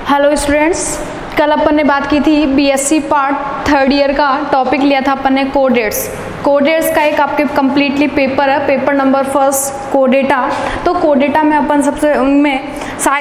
Hello students, कल अपन ने बात की थी बीएससी पार्ट थर्ड ईयर का टॉपिक लिया था अपन ने कोडेट्स। कोडेट्स का एक आपके कम्प्लीटली पेपर है, पेपर नंबर फर्स्ट कोडेटा। तो कोडेटा में अपन सबसे उनमें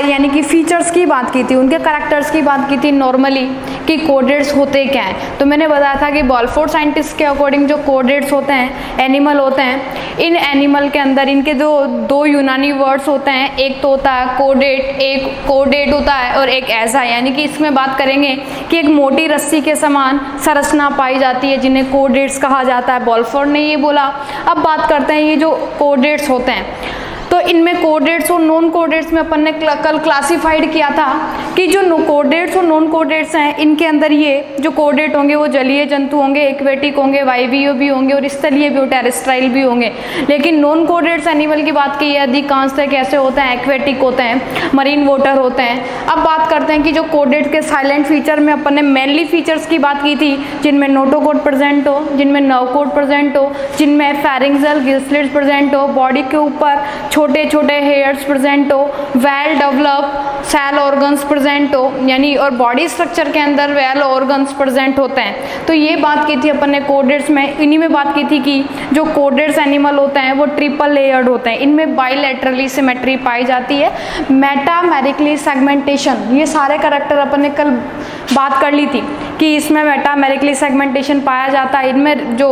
यानी कि फीचर्स की बात की थी, उनके कैरेक्टर्स की बात की थी नॉर्मली कि कोडेट्स होते क्या हैं। तो मैंने बताया था कि बॉलफोर्ड साइंटिस्ट के अकॉर्डिंग जो कोडेट्स होते हैं एनिमल होते हैं। इन एनिमल के अंदर इनके जो दो यूनानी वर्ड्स होते हैं, एक तो होता है कोडेट, एक कोडेट होता है और एक ऐसा, यानी कि इसमें बात करेंगे कि एक मोटी रस्सी के समान संरचना पाई जाती है जिन्हें कोडेट्स कहा जाता है। बॉलफोर्ड ने ये बोला। अब बात करते हैं ये जो कोडेट्स होते हैं, तो इनमें कोडेट्स और नॉन कोडेट्स में अपन ने कल क्लासिफाइड किया था कि जो कोडेट्स और नॉन कोडेट्स हैं इनके अंदर ये जो कोडेट होंगे वो जलीय जंतु होंगे, एक्वेटिक होंगे, वायवीय भी होंगे और स्थलीय भी, टेरेस्ट्राइल भी होंगे। लेकिन नॉन कोडेट्स एनिमल की बात की है अधिकांशतः कैसे होते हैं, एक्वेटिक होते हैं, मरीन वाटर होते हैं। अब बात करते हैं कि जो कोडेट के साइलेंट फीचर में अपन ने मेनली फीचर्स की बात की थी जिनमें नोटोकोड प्रेजेंट हो, जिनमें नर्व कोड प्रेजेंट हो, जिनमें फेरिंजियल गिल स्लिट्स प्रेजेंट हो, बॉडी के ऊपर छोटे छोटे हेयर्स प्रेजेंट हो, well develop cell organs present हो, यानी और बॉडी स्ट्रक्चर के अंदर वेल ऑर्गन्स प्रेजेंट होते हैं। तो ये बात की थी अपन ने कोडेट्स में। इन्हीं में बात की थी कि जो कोडेट्स एनिमल होते हैं वो ट्रिपल लेयर्ड होते हैं, इनमें बाइलेटरली सिमेट्री पाई जाती है, मेटामेरिकली सेगमेंटेशन, ये सारे कैरेक्टर अपन ने कल बात कर ली थी कि इसमें मेटामेरिकली सेगमेंटेशन पाया जाता है। इनमें जो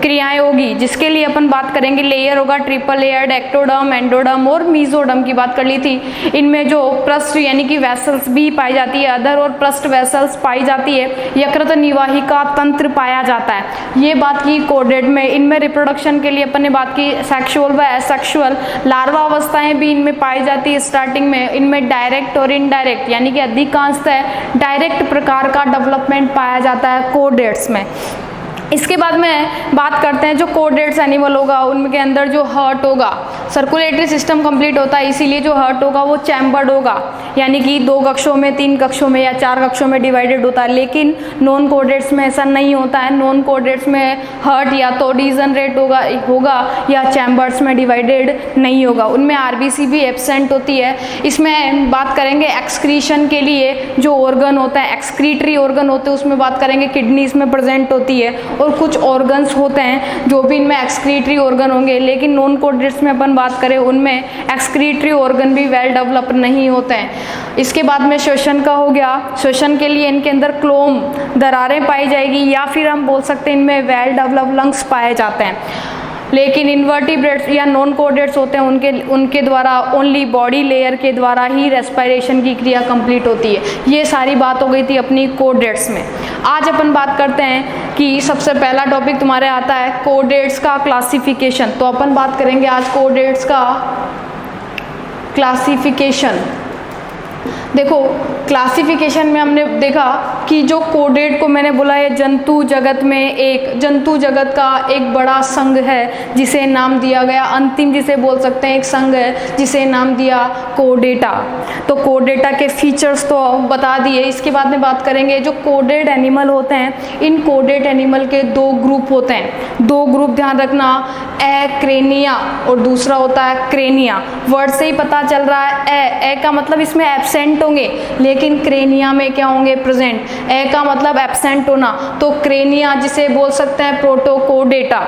क्रियाएं होगी जिसके लिए अपन बात करेंगे, लेयर होगा ट्रिपल लेयर्ड, एक्टोडर्म, एंडोडर्म और मीजोडर्म की बात कर ली थी। इनमें जो पृष्ठ यानी कि वेसल्स भी पाई जाती है, अधर और पृष्ठ वेसल्स पाई जाती है, यकृत निवाहिका तंत्र पाया जाता है। ये बात की कोडेट में। इनमें रिप्रोडक्शन के लिए अपन ने बात की सेक्सुअल व एसेक्सुअल लार्वा अवस्थाएं भी इनमें पाई जाती है स्टार्टिंग में। इनमें डायरेक्ट और इनडायरेक्ट यानी कि अधिकांशतः डायरेक्ट प्रकार का डेवलपमेंट पाया जाता है कोडेट्स में। इसके बाद में बात करते हैं जो कोडेट्स एनिमल होगा उनके अंदर जो हार्ट होगा, सर्कुलेटरी सिस्टम कंप्लीट होता है, इसीलिए जो हार्ट होगा वो चैम्बर्ड होगा, यानी कि 2 कक्षों में, 3 कक्षों में या 4 कक्षों में डिवाइडेड होता है। लेकिन नॉन कोडेट्स में ऐसा नहीं होता है। नॉन कोडेट्स में हार्ट या तो डिजनरेट होगा या चैम्बर्स में डिवाइडेड नहीं होगा। उनमें आरबीसी भी एब्सेंट होती है। इसमें बात करेंगे एक्सक्रीशन के लिए जो ऑर्गन होता है, एक्सक्रीटरी ऑर्गन होते हैं, उसमें बात करेंगे किडनी इसमें प्रेजेंट होती है और कुछ ऑर्गन्स होते हैं जो भी इनमें एक्सक्रीटरी ऑर्गन होंगे। लेकिन नॉन कोडेट्स में अपन बात करें उनमें एक्सक्रीटरी ऑर्गन भी वेल डेवलप नहीं होते हैं। इसके बाद में श्वसन का हो गया। श्वसन के लिए इनके अंदर क्लोम दरारें पाई जाएगी या फिर हम बोल सकते हैं इनमें वेल डेवलप लंग्स पाए जाते हैं। लेकिन इन्वर्टिब्रेट्स या नॉन कोडेट्स होते हैं उनके द्वारा ओनली बॉडी लेयर के द्वारा ही रेस्पिरेशन की क्रिया कंप्लीट होती है। ये सारी बात हो गई थी अपनी कोडेट्स में। आज अपन बात करते हैं कि सबसे पहला टॉपिक तुम्हारे आता है कोडेट्स का क्लासिफिकेशन। तो अपन बात करेंगे आज कोडेट्स का क्लासिफिकेशन। देखो क्लासिफिकेशन में हमने देखा कि जो कोडेट को मैंने बोला है जंतु जगत में एक जंतु जगत का एक बड़ा संघ है जिसे नाम दिया गया, अंतिम जिसे बोल सकते हैं एक संघ है जिसे नाम दिया कोडेटा। तो कोडेटा के फीचर्स तो बता दिए। इसके बाद में बात करेंगे जो कोडेड एनिमल होते हैं, इन कोडेड एनिमल के 2 ग्रुप होते हैं। 2 ग्रुप ध्यान रखना, एक्रेनिया और दूसरा होता है क्रेनिया। वर्ड से ही पता चल रहा है ए का मतलब इसमें एब्सेंट होंगे, लेकिन क्रेनिया में क्या होंगे, प्रेजेंट। ए का मतलब एब्सेंट होना, तो क्रेनिया जिसे बोल सकते हैं प्रोटोकोडेटा।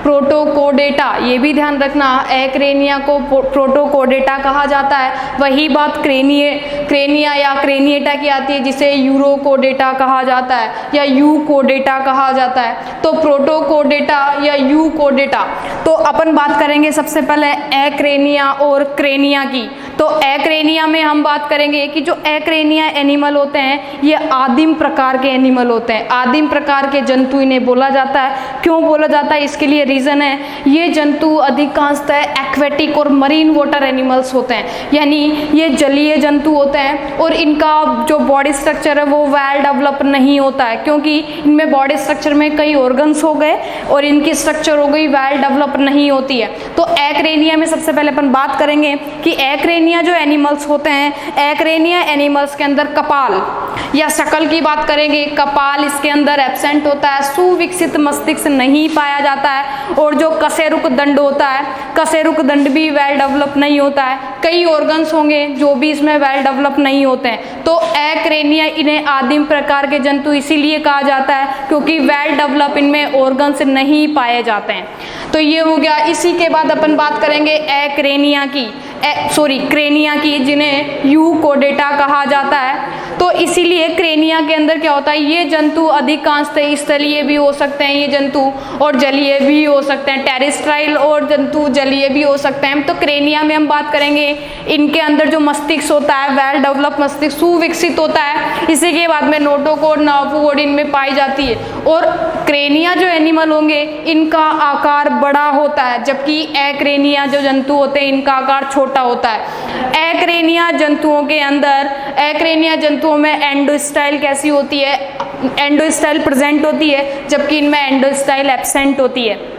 प्रोटोकोडेटा ये भी ध्यान रखना, एक्रेनिया को प्रोटोकोडेटा कहा जाता है। वही बात क्रेनिया या क्रेनिएटा की आती है जिसे यूरोकोडेटा कहा जाता है या यूकोडेटा कहा जाता है। तो प्रोटोकोडेटा या यूकोडेटा। तो अपन बात करेंगे सबसे पहले एक्रेनिया और क्रेनिया की। तो एक्रेनिया में हम बात करेंगे कि जो एक्रेनिया एनिमल होते हैं ये आदिम प्रकार के एनिमल होते हैं, आदिम प्रकार के जंतु इन्हें बोला जाता है। क्यों बोला जाता है, इसके लिए रीज़न है, ये जंतु अधिकांशतः एक्वेटिक और मरीन वाटर एनिमल्स होते हैं, यानी ये जलीय जंतु होते हैं और इनका जो बॉडी स्ट्रक्चर है वो वेल डेवलप नहीं होता है क्योंकि इनमें बॉडी स्ट्रक्चर में कई ऑर्गन्स हो गए और इनकी स्ट्रक्चर हो गई वेल डेवलप नहीं होती है। तो एक्रेनिया में सबसे पहले अपन बात करेंगे कि एक्रेनिया जो एनिमल्स होते हैं, एक्रेनिया एक्रेनिया एनिमल्स के अंदर कपाल या शकल की बात करेंगे, कपाल इसके अंदर एब्सेंट होता है, सुविकसित मस्तिष्क नहीं पाया जाता है, और जो कशेरुक दंड होता है, कशेरुक दंड भी वेल डेवलप नहीं होता है। कई ऑर्गन्स होंगे जो भी इसमें वेल डेवलप नहीं होते हैं। तो एक्रेनिया इन्हें आदिम प्रकार के जंतु इसीलिए कहा जाता है क्योंकि वेल डेवलप इनमें ऑर्गन्स नहीं पाए जाते हैं। तो ये हो गया। इसी के बाद अपन बात करेंगे एक्रेनिया की, क्रेनिया की, जिन्हें यूकोडेटा कहा जाता है। तो इसीलिए क्रेनिया के अंदर क्या होता है, ये जंतु अधिकांशतः स्थलीय भी हो सकते हैं ये जंतु, और जलीय भी हो सकते हैं, टेरेस्ट्राइल और जंतु जलीय भी हो सकते हैं। तो क्रेनिया में हम बात करेंगे, इनके अंदर जो मस्तिष्क होता है वेल डेवलप मस्तिष्क सुविकसित होता है। इसी के बाद में नोटोकोड नार्वोकोड इनमें पाई जाती है। और क्रेनिया जो एनिमल होंगे इनका आकार बड़ा होता है, जबकि एक्रेनिया जो जंतु होते हैं इनका आकार छोटा होता है। एक्रेनिया जंतुओं के अंदर, एक्रेनिया जंतुओं में एंडोस्टाइल कैसी होती है, एंडोस्टाइल प्रेजेंट होती है, जबकि इनमें एंडोस्टाइल एब्सेंट होती है।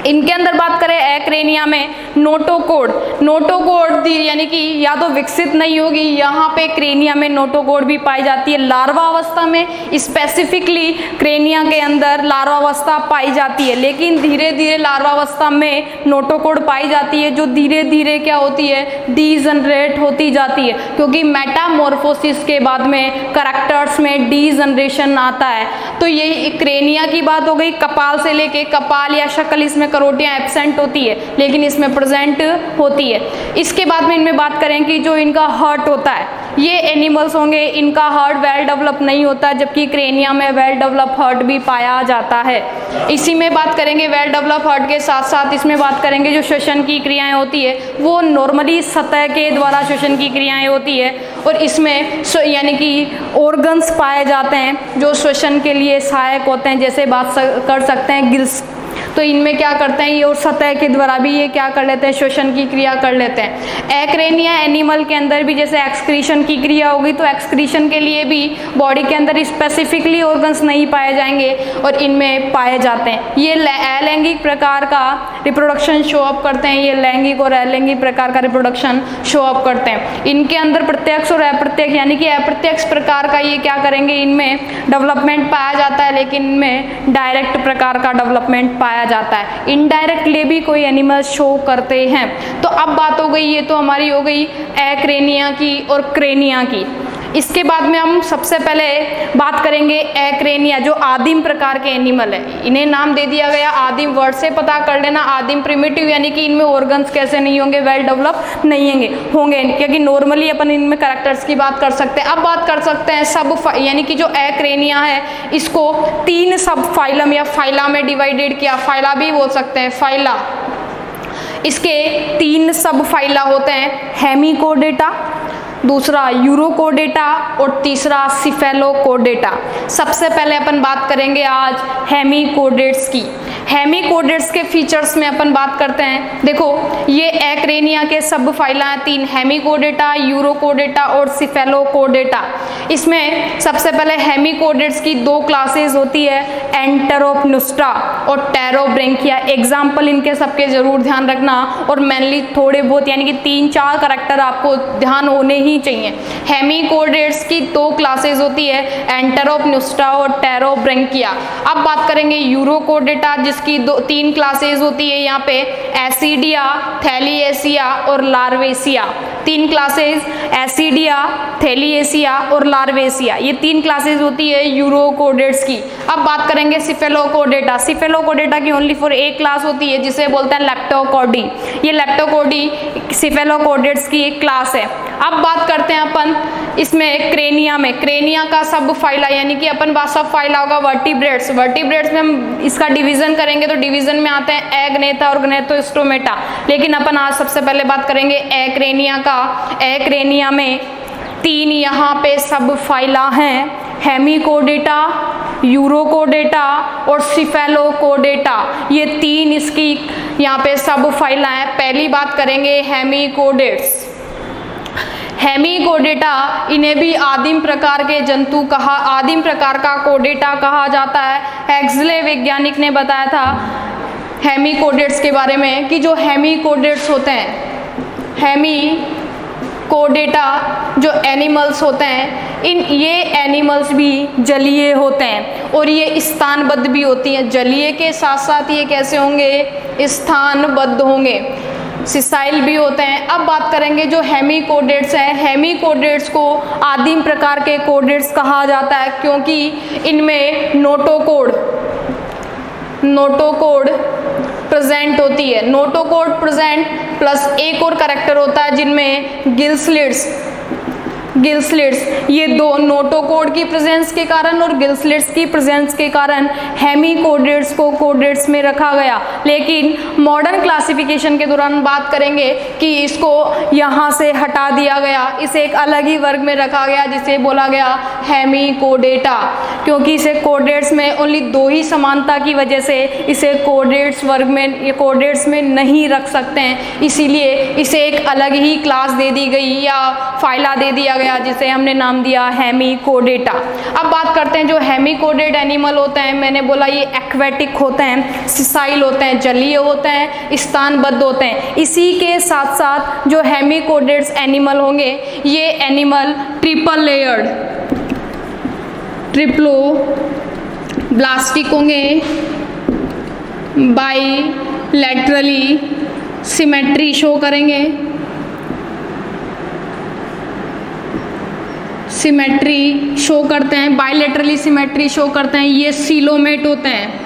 इनके अंदर बात करें एक्रेनिया में नोटोकोड, नोटोकोड यानी कि या तो विकसित नहीं होगी, यहाँ पे क्रेनिया में नोटोकोड भी पाई जाती है। लार्वा अवस्था में स्पेसिफिकली क्रेनिया के अंदर लार्वा अवस्था पाई जाती है, लेकिन धीरे धीरे लार्वा अवस्था में नोटोकोड पाई जाती है, जो धीरे धीरे क्या होती है, डीजनरेट होती जाती है, क्योंकि मेटामॉर्फोसिस के बाद में करैक्टर्स में डीजनरेशन आता है। तो ये क्रेनिया की बात हो गई। कपाल से लेके, कपाल या शक्ल इसमें करोटियां एब्सेंट होती है, लेकिन इसमें प्रेजेंट होती है। इसके बाद में इनमें बात करें कि जो इनका हार्ट होता है, ये एनिमल्स होंगे इनका हार्ट वेल डेवलप नहीं होता, जबकि क्रेनिया में वेल डेवलप हार्ट भी पाया जाता है। इसी में बात करेंगे वेल डेवलप हार्ट के साथ साथ इसमें बात करेंगे जो श्वसन की क्रियाएं होती है वो नॉर्मली सतह के द्वारा श्वसन की क्रियाएं होती है, और इसमें यानी कि ऑर्गन्स पाए जाते हैं जो श्वसन के लिए सहायक होते हैं। जैसे बात कर सकते हैं गिल्स, तो इनमें क्या करते हैं ये, और सतह के द्वारा भी ये क्या कर लेते हैं, श्वसन की क्रिया कर लेते हैं। एक्रेनिया एनिमल के अंदर भी जैसे एक्सक्रीशन की क्रिया होगी, तो एक्सक्रीशन के लिए भी बॉडी के अंदर स्पेसिफिकली ऑर्गन्स नहीं पाए जाएंगे और इनमें पाए जाते हैं। ये अलैंगिक प्रकार का रिप्रोडक्शन शो अप करते हैं, ये लैंगिक और अलैंगिक प्रकार का रिप्रोडक्शन शो अप करते हैं। इनके अंदर प्रत्यक्ष और अप्रत्यक्ष यानी कि अप्रत्यक्ष प्रकार का ये क्या करेंगे, इनमें डेवलपमेंट पाया जाता है, लेकिन इनमें डायरेक्ट प्रकार का डेवलपमेंट पाया जाता है। इनडायरेक्टली भी कोई एनिमल शो करते हैं। तो अब बात हो गई, ये तो हमारी हो गई एक्रेनिया की और क्रेनिया की। इसके बाद में हम सबसे पहले बात करेंगे एक्रेनिया जो आदिम प्रकार के एनिमल है। इन्हें नाम दे दिया गया आदिम, वर्ड से पता कर लेना आदिम प्रिमिटिव, यानी कि इनमें ऑर्गन्स कैसे नहीं होंगे, वेल डेवलप नहीं होंगे, क्योंकि नॉर्मली अपन इनमें कैरेक्टर्स की बात कर सकते हैं। अब बात कर सकते हैं सब, यानी कि जो एक्रेनिया है इसको 3 सब फाइलम या फाइला में डिवाइडेड किया, फाइला भी बोल सकते हैं, फाइला। इसके 3 सब फाइला होते हैं, हेमिकोडेटा, दूसरा यूरोकोडेटा और तीसरा सिफेलोकोडेटा। सबसे पहले अपन बात करेंगे आज हेमिकोडेट्स की। हेमिकोडेट्स के फीचर्स में अपन बात करते हैं। देखो ये एक्रेनिया के सब फाइला हैं 3, हेमिकोडेटा, यूरोकोडेटा और सिफेलोकोडेटा। इसमें सबसे पहले हेमिकोडेट्स की 2 क्लासेस होती है, एंटेरोपनुस्ट्रा और टेरोब्रेंकिया। एग्जाम्पल इनके सबके जरूर ध्यान रखना, और मेनली थोड़े बहुत यानी कि 3-4 करैक्टर आपको ध्यान होने ही चाहिए। हेमिकोडेट्स की 2 क्लासेस होती है, एंटेरोपनुस्ट्रा और टेरोब्रेंकिया। अब बात करेंगे यूरोकोडेटा जिसकी 3 क्लासेस होती है यहाँ पे, एसिडिया, थैलिएसिया और लार्वेसिया। 3 क्लासेस, एसिडिया, थैलिएसिया और लार्वेसिया, ये 3 क्लासेस होती है यूरोकोडेट्स की। अब बात करेंगे सिफेलोकोडेटा। सिफेलोकोडेटा की ओनली फॉर एक क्लास होती है जिसे बोलते हैं लेप्टोकोडी। ये लेप्टोकोडी सिफेलोकोडेट्स की एक क्लास है। अब बात करते हैं अपन इसमें क्रेनिया में, क्रेनिया का सब फाइला यानी कि अपन बात सब फाइला होगा वर्टिब्रेट्स। वर्टिब्रेट्स में हम इसका डिवीजन करेंगे तो डिवीजन में आते हैं एग्नेथा और ग्नेथोस्टोमेटा, लेकिन अपन आज सबसे पहले बात करेंगे एक्रेनिया का। एक्रेनिया में 3 यहाँ पे सब फाइला हैं, हेमिकोडेटा, यूरोकोडेटा और सिफेलोकोडेटा। ये 3 इसकी यहाँ पे सब फाइला हैं। पहली बात करेंगे हेमिकोडेट्स। हेमिकोडेटा इन्हें भी आदिम प्रकार के जंतु कहा, आदिम प्रकार का कोडेटा कहा जाता है। हेक्सले वैज्ञानिक ने बताया था हेमिकोडेट्स के बारे में कि जो हेमिकोडेट्स होते हैं, हेमिकोडेट्स कोडेटा जो एनिमल्स होते हैं, ये एनिमल्स भी जलीय होते हैं और ये स्थानबद्ध भी होती हैं। जलीय के साथ साथ ये कैसे होंगे, स्थानबद्ध होंगे, सिसाइल भी होते हैं। अब बात करेंगे जो हेमिकोडेट्स हैं, हेमिकोडेट्स को आदिम प्रकार के कोडेट्स कहा जाता है क्योंकि इनमें नोटोकोड प्रेजेंट होती है। नोटोकोड प्रेजेंट प्लस एक और कैरेक्टर होता है जिनमें गिल स्लिट्स, ये दो नोटोकोड की प्रेजेंस के कारण और गिल स्लिट्स की प्रेजेंस के कारण हेमिकोडेट्स को कोडेट्स में रखा गया। लेकिन मॉडर्न क्लासिफिकेशन के दौरान बात करेंगे कि इसको यहाँ से हटा दिया गया, इसे एक अलग ही वर्ग में रखा गया जिसे बोला गया हेमिकोडेटा, क्योंकि इसे कोडेट्स में ओनली दो ही समानता की वजह से इसे कोडेट्स वर्ग में, ये कोडेट्स में नहीं रख सकते हैं, इसीलिए इसे एक अलग ही क्लास दे दी गई या फाइला दे दिया गया जिसे हमने नाम दिया हेमिकोडेटा। अब बात करते हैं जो हेमिकोडेट एनिमल होते हैं, मैंने बोला ये एक्वेटिक होते हैं, सिसाइल होते हैं, जलीय होते हैं, स्थानबद्ध होते हैं। इसी के साथ साथ जो हेमिकोडेट्स एनिमल होंगे ये एनिमल ट्रिपल लेयर्ड, ट्रिप्लो ब्लास्टिक होंगे, बाइलैटरली सिमेट्री शो करेंगे, सिमेट्री शो करते हैं, बाइलेटरली सिमेट्री शो करते हैं। ये सीलोमेट होते हैं,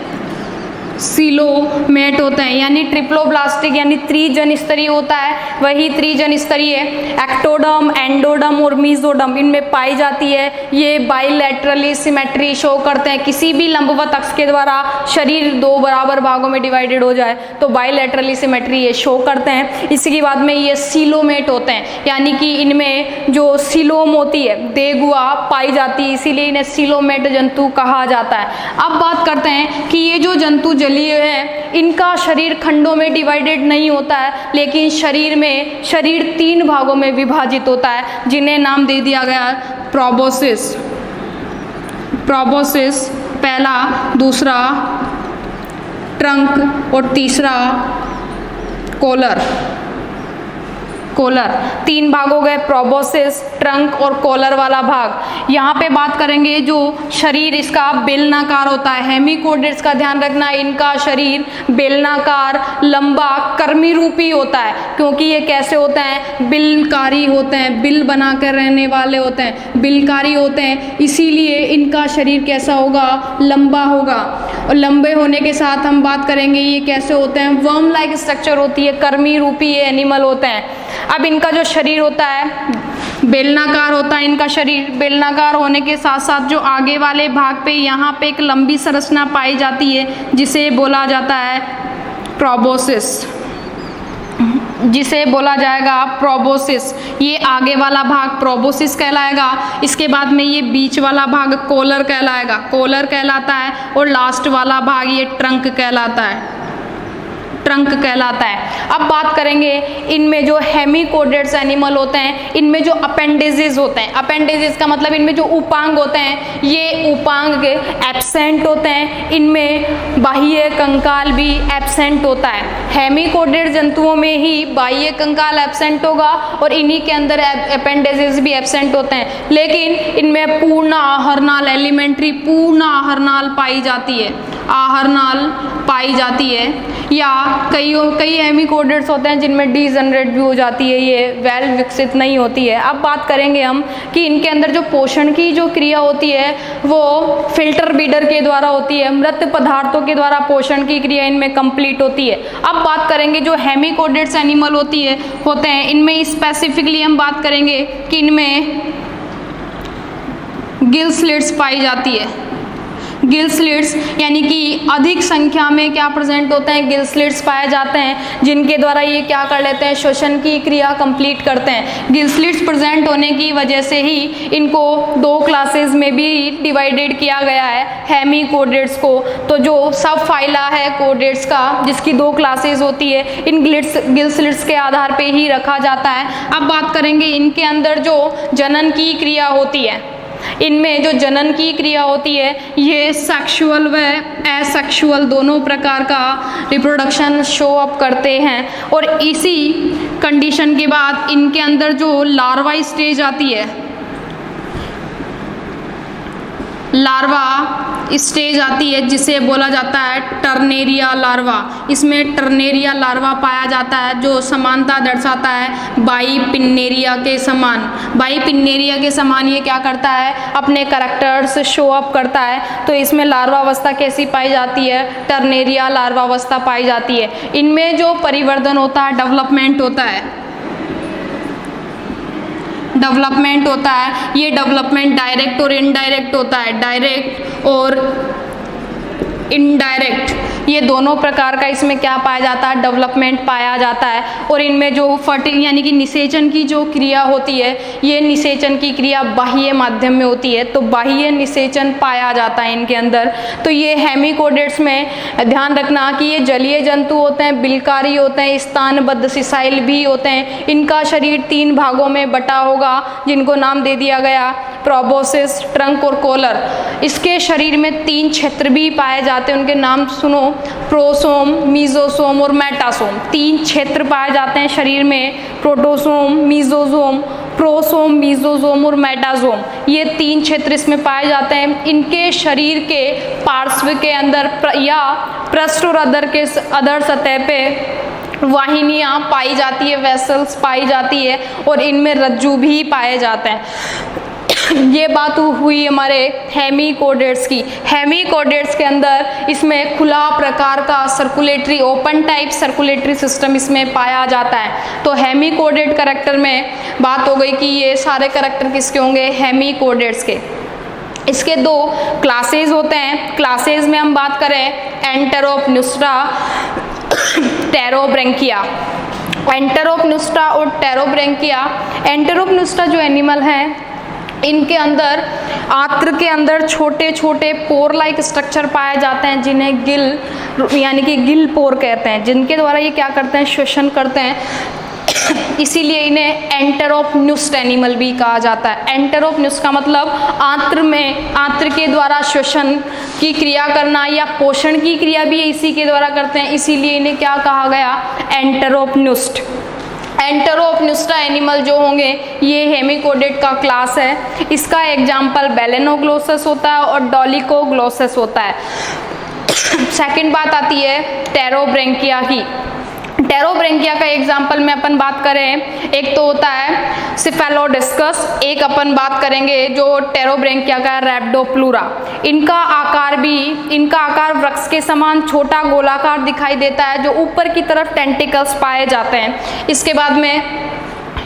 सीलोमेट होते हैं, यानी ट्रिप्लोब्लास्टिक यानी त्रिजन स्तरीय होता है, वही त्रिजन स्तरीय एक्टोडर्म, एंडोडर्म और मीजोडर्म इनमें पाई जाती है। ये बाइलेटरली सिमेट्री शो करते हैं, किसी भी लंबवत अक्ष के द्वारा शरीर दो बराबर भागों में डिवाइडेड हो जाए तो बाइलेटरली सिमेट्री ये शो करते हैं। इसके बाद में ये सीलोमेट होते हैं, यानी कि इनमें जो सीलोम होती है, देगुआ पाई जाती है, इसीलिए इन्हें सीलोमेट जंतु कहा जाता है। अब बात करते हैं कि ये जो जंतु जलीय है इनका शरीर खंडों में डिवाइडेड नहीं होता है, लेकिन शरीर तीन भागों में विभाजित होता है जिन्हें नाम दे दिया गया प्रोबोसिस, पहला, दूसरा ट्रंक और तीसरा कोलर। तीन भाग हो गए, प्रोबोसिस, ट्रंक और कॉलर वाला भाग। यहाँ पे बात करेंगे जो शरीर इसका बेलनाकार होता है, हेमिकोडेट्स का ध्यान रखना, इनका शरीर बेलनाकार, लंबा, कर्मी रूपी होता है, क्योंकि ये कैसे होते हैं, बिलकारी होते हैं, बिल बनाकर रहने वाले होते हैं, बिलकारी होते हैं, इसीलिए इनका शरीर कैसा होगा, लंबा होगा। और लंबे होने के साथ हम बात करेंगे ये कैसे होते हैं, वर्म लाइक स्ट्रक्चर होती है, कर्मी रूपी ये एनिमल होते हैं। अब इनका जो शरीर होता है बेलनाकार होता है, इनका शरीर बेलनाकार होने के साथ साथ जो आगे वाले भाग पे यहाँ पे एक लंबी संरचना पाई जाती है जिसे बोला जाता है प्रोबोसिस, जिसे बोला जाएगा प्रोबोसिस। ये आगे वाला भाग प्रोबोसिस कहलाएगा, इसके बाद में ये बीच वाला भाग कॉलर कहलाता है और लास्ट वाला भाग ये ट्रंक कहलाता है। अब बात करेंगे इनमें जो हेमिकोडेट्स एनिमल होते हैं इनमें जो अपेंडेजेस होते हैं, अपेंडेजेस का मतलब इनमें जो उपांग होते हैं ये उपांग एब्सेंट होते हैं, इनमें बाह्य कंकाल भी एब्सेंट होता है। हेमिकोडेट जंतुओं में ही बाह्य कंकाल एब्सेंट होगा और इन्हीं के अंदर अपेंडेजेस भी एब्सेंट होते हैं, लेकिन इनमें पूर्ण आहरनाल, एलिमेंट्री पूर्ण आहरनाल पाई जाती है या कई हेमिकोडेट्स होते हैं जिनमें डीजनरेट भी हो जाती है, ये वेल विकसित नहीं होती है। अब बात करेंगे हम कि इनके अंदर जो पोषण की जो क्रिया होती है वो फिल्टर बीडर के द्वारा होती है, मृत पदार्थों के द्वारा पोषण की क्रिया इनमें कंप्लीट होती है। अब बात करेंगे जो हेमिकोडेट्स एनिमल होते हैं इनमें स्पेसिफिकली हम बात करेंगे कि इनमें गिल स्लिट्स पाई जाती है। गिल स्लिट्स यानी कि अधिक संख्या में क्या प्रेजेंट होते हैं, गिल स्लिट्स पाए जाते हैं जिनके द्वारा ये क्या कर लेते हैं, श्वसन की क्रिया कंप्लीट करते हैं। गिल स्लिट्स प्रेजेंट होने की वजह से ही इनको दो क्लासेस में भी डिवाइडेड किया गया है हेमिकोडेट्स को। तो जो सब फाइला है कोडेट्स का जिसकी दो क्लासेस होती है इन गिल स्लिट्स के आधार पर ही रखा जाता है। अब बात करेंगे इनके अंदर जो जनन की क्रिया होती है, इनमें जो जनन की क्रिया होती है ये सेक्सुअल व एसेक्सुअल दोनों प्रकार का रिप्रोडक्शन शो अप करते हैं और इसी कंडीशन के बाद इनके अंदर जो लार्वा स्टेज आती है, लार्वा स्टेज आती है जिसे बोला जाता है टर्नेरिया लार्वा। इसमें टर्नेरिया लार्वा पाया जाता है जो समानता दर्शाता है बाइपिन्नेरिया के समान। बाइपिन्नेरिया के समान ये क्या करता है, अपने करैक्टर्स शो अप करता है। तो इसमें लार्वा अवस्था कैसी पाई जाती है, टर्नेरिया लार्वा अवस्था पाई जाती है। इनमें जो परिवर्तन होता है, डेवलपमेंट होता है, डेवलपमेंट होता है। ये डेवलपमेंट डायरेक्ट और इनडायरेक्ट होता है, डायरेक्ट और इनडायरेक्ट, ये दोनों प्रकार का इसमें क्या पाया जाता है, डेवलपमेंट पाया जाता है। और इनमें जो यानी कि निषेचन की जो क्रिया होती है, ये निषेचन की क्रिया बाह्य माध्यम में होती है, तो बाह्य निषेचन पाया जाता है इनके अंदर। तो ये हेमिकोडेट्स में ध्यान रखना कि ये जलीय जंतु होते हैं, बिलकारी होते हैं, स्थानबद्ध सिसाइल भी होते हैं। इनका शरीर 3 भागों में बटा होगा जिनको नाम दे दिया गया प्रोबोसिस, ट्रंक और कॉलर। इसके शरीर में 3 क्षेत्र भी पाए जाते हैं, उनके नाम सुनो, प्रोसोम, मीजोसोम और मेटासोम। 3 क्षेत्र पाए जाते हैं शरीर में, प्रोटोसोम, मीजोसोम, प्रोसोम, मीजोसोम और मेटासोम। ये 3 क्षेत्र इसमें पाए जाते हैं। इनके शरीर के पार्श्व के अंदर या पृष्ठ और अधर सतह पे वाहिनियाँ पाई जाती है, वेसल्स पाई जाती है और इनमें रज्जु भी पाए जाते हैं। ये बात हुई हमारे हेमिकोडेट्स की। हेमिकोडेट्स के अंदर इसमें खुला प्रकार का circulatory, open type circulatory system इसमें पाया जाता है। तो हेमिकोडेट कैरेक्टर में बात हो गई कि ये सारे कैरेक्टर किसके होंगे, हेमिकोडेट्स के। इसके 2 क्लासेज होते हैं। क्लासेज में हम बात करें एंटेरोपन्यूस्ट्रा, टेरोब्रेंकिया। एंटेरोपन्यूस्ट्रा और टेरोब्रेंकिया, एंटेरोपन्यूस्ट्रा जो एनिमल है इनके अंदर आंत्र के अंदर छोटे छोटे पोर लाइक स्ट्रक्चर पाए जाते हैं जिन्हें गिल यानी कि गिल पोर कहते हैं, जिनके द्वारा ये क्या करते हैं, श्वसन करते हैं। इसीलिए इन्हें एंटेरोपन्यूस्ट एनिमल भी कहा जाता है। एंटेरोपन्यूस्ट का मतलब आंत्र के द्वारा श्वसन की क्रिया करना या पोषण की क्रिया भी इसी के द्वारा करते हैं, इसीलिए इन्हें क्या कहा गया, एंटेरोपन्यूस्ट। एंटेरोपन्यूस्ट्रा एनिमल जो होंगे ये हेमिकोडेट का क्लास है। इसका एग्जाम्पल बेलेनोग्लोसस होता है और डॉलिकोग्लोसस होता है। सेकंड बात आती है टेरोब्रेंकिया की। टेरोब्रेंकिया का एग्जाम्पल में अपन बात करें, एक तो होता है सिफेलोडिस्कस, एक अपन बात करेंगे जो टेरोब्रेंकिया का रैप्डोप्लूरा। इनका आकार वृक्ष के समान छोटा गोलाकार दिखाई देता है जो ऊपर की तरफ टेंटिकल्स पाए जाते हैं। इसके बाद में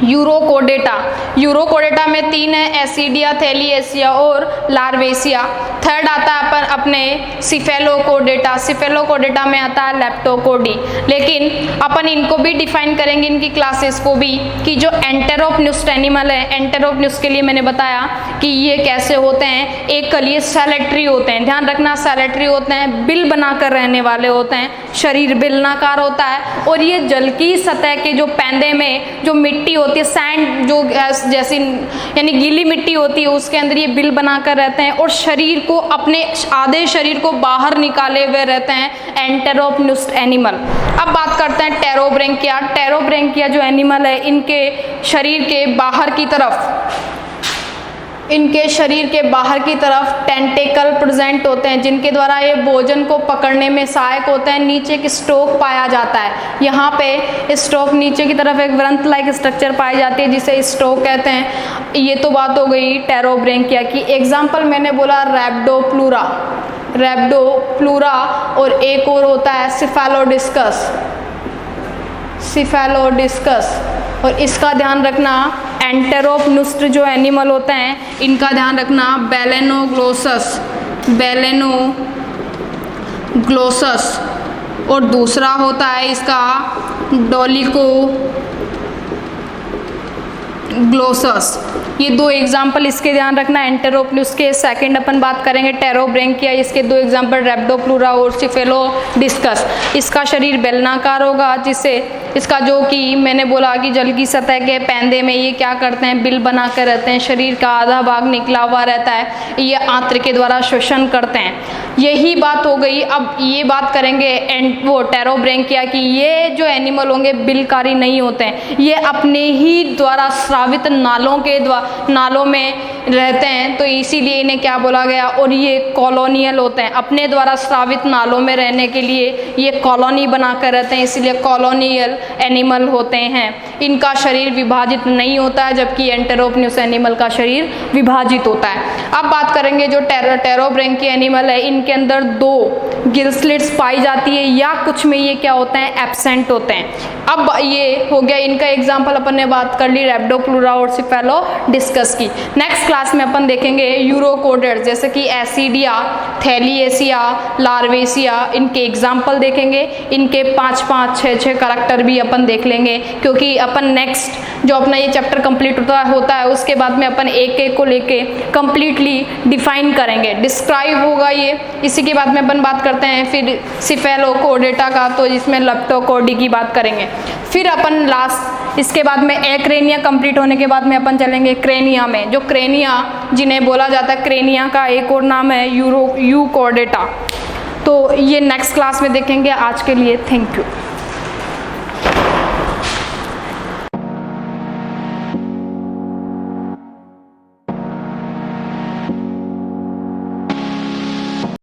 यूरोकोडेटा। यूरोकोडेटा में 3 है, एसिडिया, थैलिएसिया और लार्वेसिया। थर्ड आता है अपन अपने सिफेलोकोडेटा। सिफेलोकोडेटा में आता है लेप्टोकोडी। लेकिन अपन इनको भी डिफाइन करेंगे, इनकी क्लासेस को भी, कि जो एंटेरोपन्यूस्ट एनिमल है, एंटेरोपन्यूस्ट के लिए मैंने बताया कि ये कैसे होते हैं, एक कलिए सैलेटरी होते हैं। ध्यान रखना, सैलेटरी होते हैं, बिल बनाकर रहने वाले होते हैं, शरीर बिलनाकार होता है और ये जल की सतह के जो पैंदे में जो मिट्टी होती है, सैंड जो जैसी यानी गीली मिट्टी होती है, उसके अंदर ये बिल बनाकर रहते हैं और शरीर को, अपने आधे शरीर को बाहर निकाले हुए रहते हैं एंटेरोपन्यूस्ट एनिमल। अब बात करते हैं टेरोब्रेंकिया। टेरोब्रेंकिया जो एनिमल है इनके शरीर के बाहर की तरफ टेंटेकल प्रेजेंट होते हैं जिनके द्वारा ये भोजन को पकड़ने में सहायक होते हैं। नीचे एक स्टोक पाया जाता है, यहाँ पे स्टोक नीचे की तरफ एक व्रंत लाइक स्ट्रक्चर पाई जाती है जिसे स्टोक कहते हैं। ये तो बात हो गई टेरोब्रेंकिया की। एग्जाम्पल मैंने बोला रैप्डोप्लूरा और एक और होता है सिफेलोडिस्कस। और इसका ध्यान रखना, एंटेरोपन्यूस्ट जो एनिमल होते हैं इनका ध्यान रखना बेलेनोग्लोसस और दूसरा होता है इसका डॉलिकोग्लोसस। ये 2 एग्जाम्पल इसके ध्यान रखना एंटेरोपन्यूस्ट के। सेकंड अपन बात करेंगे टेरोब्रेंकिया, इसके 2 एग्जाम्पल रैप्डोप्लूरा और सिफेलोडिस्कस। इसका शरीर बेलनाकार होगा जिससे इसका जो कि मैंने बोला कि जल की सतह के पैंदे में ये क्या करते हैं, बिल बना कर रहते हैं, शरीर का आधा भाग निकला हुआ रहता है, ये आंत्र के द्वारा श्वसन करते हैं। यही बात हो गई। अब ये बात करेंगे वो टेरोब्रेंकिया की, ये जो एनिमल होंगे बिलकारी नहीं होते हैं, ये अपने ही द्वारा स्रावित नालों में रहते हैं, तो इसीलिए इन्हें क्या बोला गया। और ये कॉलोनियल होते हैं, अपने द्वारा स्रावित नालों में रहने के लिए ये कॉलोनी बनाकर रहते हैं, इसीलिए कॉलोनियल एनिमल होते हैं। इनका शरीर विभाजित नहीं होता है, जबकि एंटेरोपन्यूस एनिमल का शरीर विभाजित होता है। अब बात करेंगे जो टेरोब्रेंकिया एनिमल है, इनके अंदर 2 गिल स्लिट्स पाई जाती है, या कुछ में ये क्या होते हैं, एब्सेंट होते हैं। अब ये हो गया इनका एग्जाम्पल, अपन ने बात कर ली रेप्टोप्लूरा और सिफेलोडिस्कस की। नेक्स्ट क्लास में अपन देखेंगे यूरोकोडेट्स, जैसे कि एसिडिया, थैलिएसिया, लार्वेसिया, इनके एग्जाम्पल देखेंगे। इनके 5-5, 6-6 करैक्टर भी अपन देख लेंगे, क्योंकि अपन नेक्स्ट जो अपना ये चैप्टर कंप्लीट होता है उसके बाद में अपन एक को लेके कंप्लीटली डिफाइन करेंगे, डिस्क्राइब होगा ये। इसी के बाद में अपन बात करते हैं फिर सिफेलोकोडेटा का, तो जिसमें लेप्टोकोडी की बात करेंगे। फिर अपन लास्ट इसके बाद में एक्रेनिया कंप्लीट होने के बाद में अपन चलेंगे क्रेनिया में। जो क्रेनिया जिन्हें बोला जाता है, क्रेनिया का एक और नाम है यूकोडेटा। तो ये नेक्स्ट क्लास में देखेंगे। आज के लिए थैंक यू।